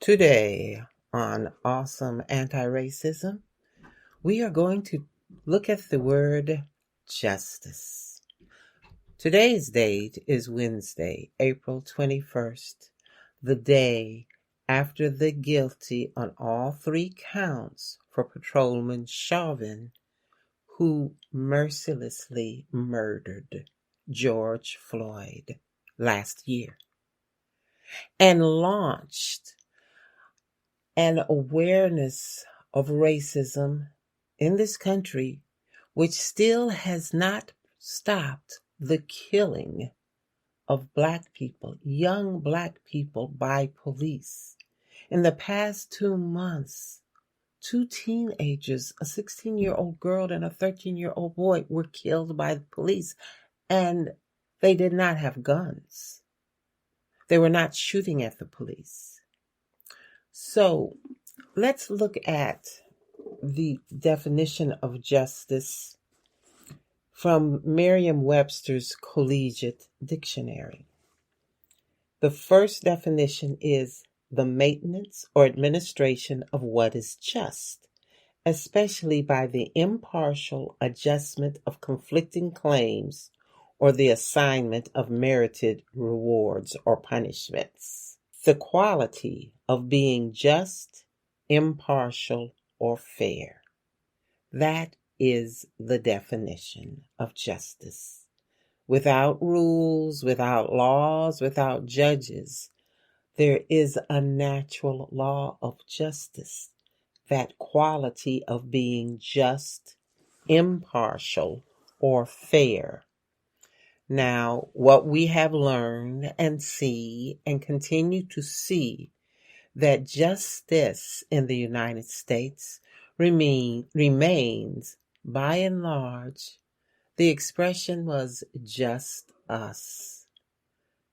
Today on Awesome Antiracism, we are going to look at the word justice. Today's date is Wednesday, April 21st, the day after the guilty on all three counts for Patrolman Chauvin, who mercilessly murdered George Floyd last year and launched an awareness of racism in this country, which still has not stopped the killing of Black people, young Black people, by police. In the past 2 months, two teenagers, a 16-year-old girl and a 13-year-old boy, were killed by the police, and they did not have guns. They were not shooting at the police. So let's look at the definition of justice from Merriam-Webster's Collegiate Dictionary. The first definition is the maintenance or administration of what is just, especially by the impartial adjustment of conflicting claims or the assignment of merited rewards or punishments. The quality of being just, impartial, or fair. That is the definition of justice. Without rules, without laws, without judges, there is a natural law of justice. That quality of being just, impartial, or fair. Now, what we have learned and see and continue to see, that justice in the United States remains, by and large, the expression was just us.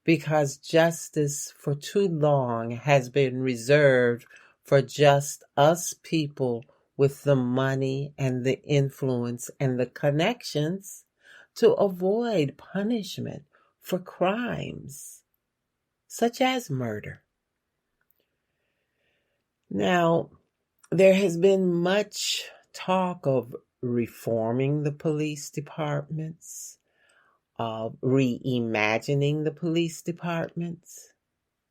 Because justice for too long has been reserved for just us people with the money and the influence and the connections to avoid punishment for crimes such as murder. Now, there has been much talk of reforming the police departments, of reimagining the police departments.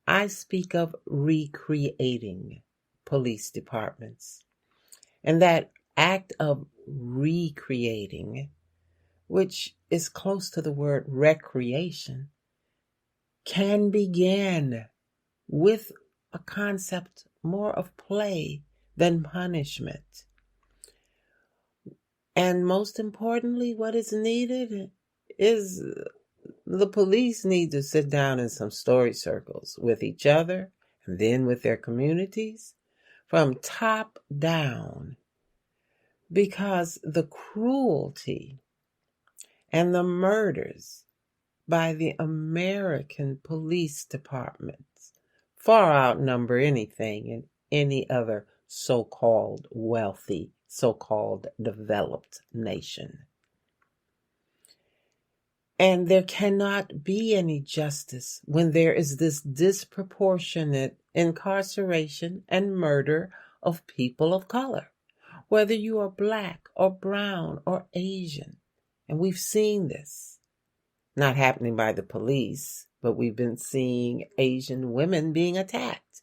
I speak of recreating police departments. And that act of recreating, which is close to the word recreation, can begin with a concept more of play than punishment. And most importantly, what is needed is the police need to sit down in some story circles with each other and then with their communities from top down, because the cruelty and the murders by the American police departments far outnumber anything in any other so-called wealthy, so-called developed nation. And there cannot be any justice when there is this disproportionate incarceration and murder of people of color, whether you are Black or brown or Asian. And we've seen this, not happening by the police, but we've been seeing Asian women being attacked.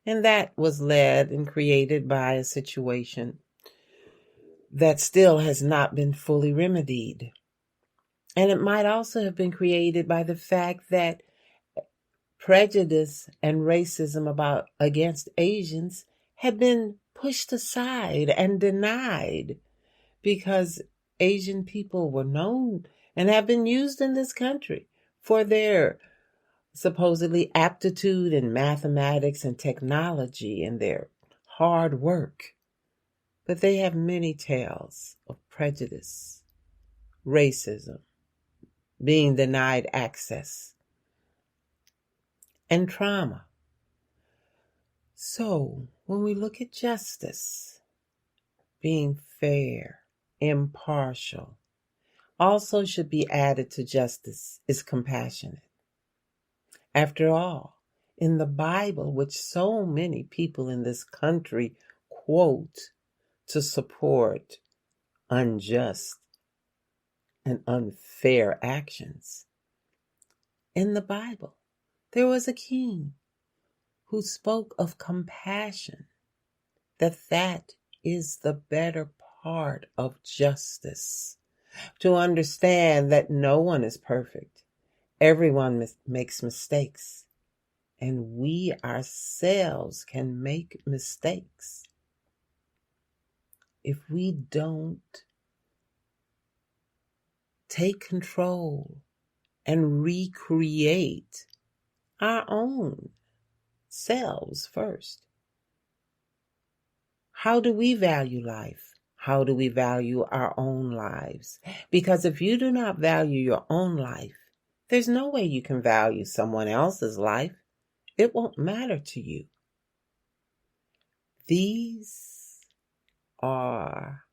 And that was led and created by a situation that still has not been fully remedied. And it might also have been created by the fact that prejudice and racism against Asians had been pushed aside and denied, because Asian people were known and have been used in this country for their supposedly aptitude in mathematics and technology and their hard work. But they have many tales of prejudice, racism, being denied access, and trauma. So, when we look at justice, being fair, impartial, also should be added to justice is compassionate. After all, in the Bible, which so many people in this country quote to support unjust and unfair actions. In the Bible, there was a king who spoke of compassion, that is the better part of justice. To understand that no one is perfect. Everyone makes mistakes. And we ourselves can make mistakes. If we don't take control and recreate our own selves first. How do we value life? How do we value our own lives? Because if you do not value your own life, there's no way you can value someone else's life. It won't matter to you. These are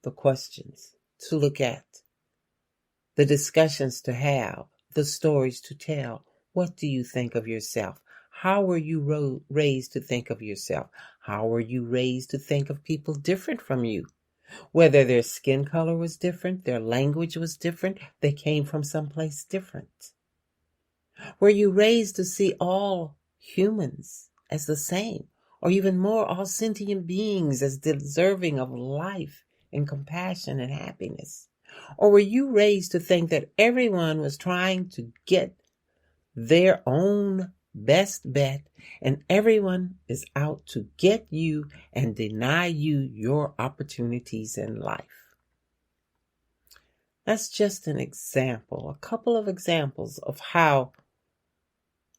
the questions to look at, the discussions to have, the stories to tell. What do you think of yourself? How were you raised to think of yourself? How were you raised to think of people different from you? Whether their skin color was different, their language was different, they came from someplace different. Were you raised to see all humans as the same, or even more, all sentient beings as deserving of life and compassion and happiness? Or were you raised to think that everyone was trying to get their own best bet and everyone is out to get you and deny you your opportunities in life? That's just an example, a couple of examples of how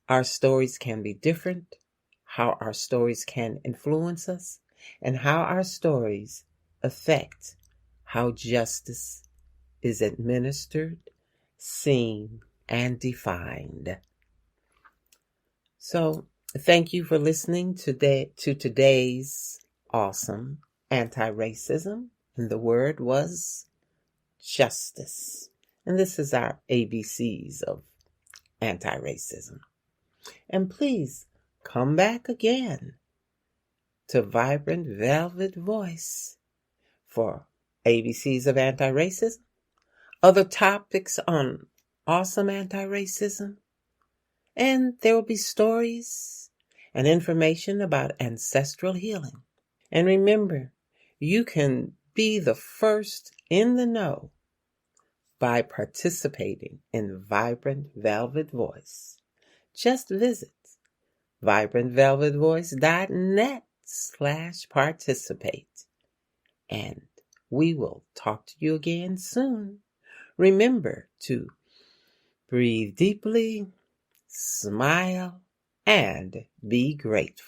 our stories can be different, how our stories can influence us, and how our stories affect how justice is administered, seen, and defined. So, thank you for listening to today's awesome anti-racism. And the word was justice. And this is our ABCs of anti-racism. And please come back again to Vibrant Velvet Voice for ABCs of anti-racism, other topics on awesome anti-racism, and there will be stories and information about ancestral healing. And remember, you can be the first in the know by participating in Vibrant Velvet Voice. Just visit vibrantvelvetvoice.net/participate. And we will talk to you again soon. Remember to breathe deeply, smile, and be grateful.